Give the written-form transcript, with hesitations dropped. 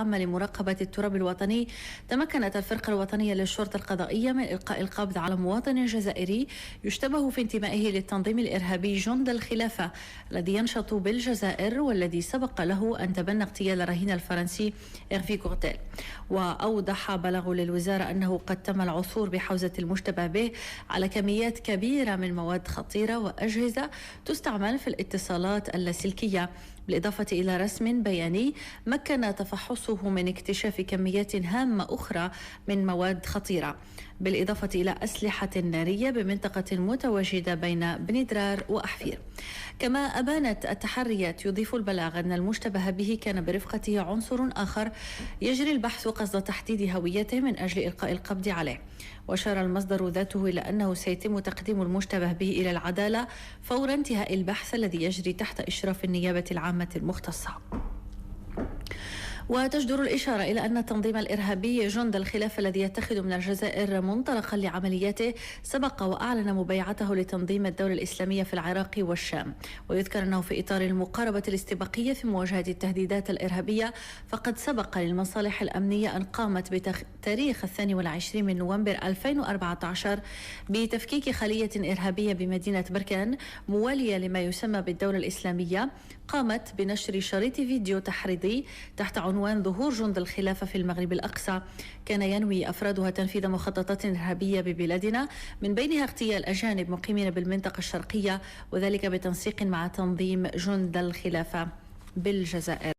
العامة لمراقبة التراب الوطني، تمكنت الفرقة الوطنية للشرطة القضائية من إلقاء القبض على مواطن جزائري يشتبه في انتمائه للتنظيم الإرهابي جند الخلافة الذي ينشط بالجزائر، والذي سبق له أن تبنى اغتيال الرهين الفرنسي إيرفي كورتيل. وأوضح بلاغ للوزارة أنه قد تم العثور بحوزة المشتبه به على كميات كبيرة من مواد خطيرة وأجهزة تستعمل في الاتصالات اللاسلكية، بالإضافة إلى رسم بياني مكن تفحصه من اكتشاف كميات هامة أخرى من مواد خطيرة، بالإضافة إلى أسلحة نارية بمنطقة متواجدة بين بني درار وأحفير. كما أبانت التحريات يضيف البلاغ أن المشتبه به كان برفقته عنصر آخر يجري البحث قصد تحديد هويته من أجل إلقاء القبض عليه. وأشار المصدر ذاته إلى أنه سيتم تقديم المشتبه به إلى العدالة فور انتهاء البحث الذي يجري تحت إشراف النيابة العامة المختصة. وتجدر الإشارة إلى أن التنظيم الإرهابي جند الخلافة الذي يتخذ من الجزائر منطلقا لعملياته سبق وأعلن مبايعته لتنظيم الدولة الإسلامية في العراق والشام. ويذكر أنه في إطار المقاربة الاستباقية في مواجهة التهديدات الإرهابية، فقد سبق للمصالح الأمنية أن قامت بتاريخ 22 من نوفمبر 2014 بتفكيك خلية إرهابية بمدينة بركان موالية لما يسمى بالدولة الإسلامية، قامت بنشر شريط فيديو تحريضي تحت عنوان ظهور جند الخلافة في المغرب الأقصى، كان ينوي أفرادها تنفيذ مخططات إرهابية ببلادنا، من بينها اغتيال أجانب مقيمين بالمنطقة الشرقية، وذلك بتنسيق مع تنظيم جند الخلافة بالجزائر.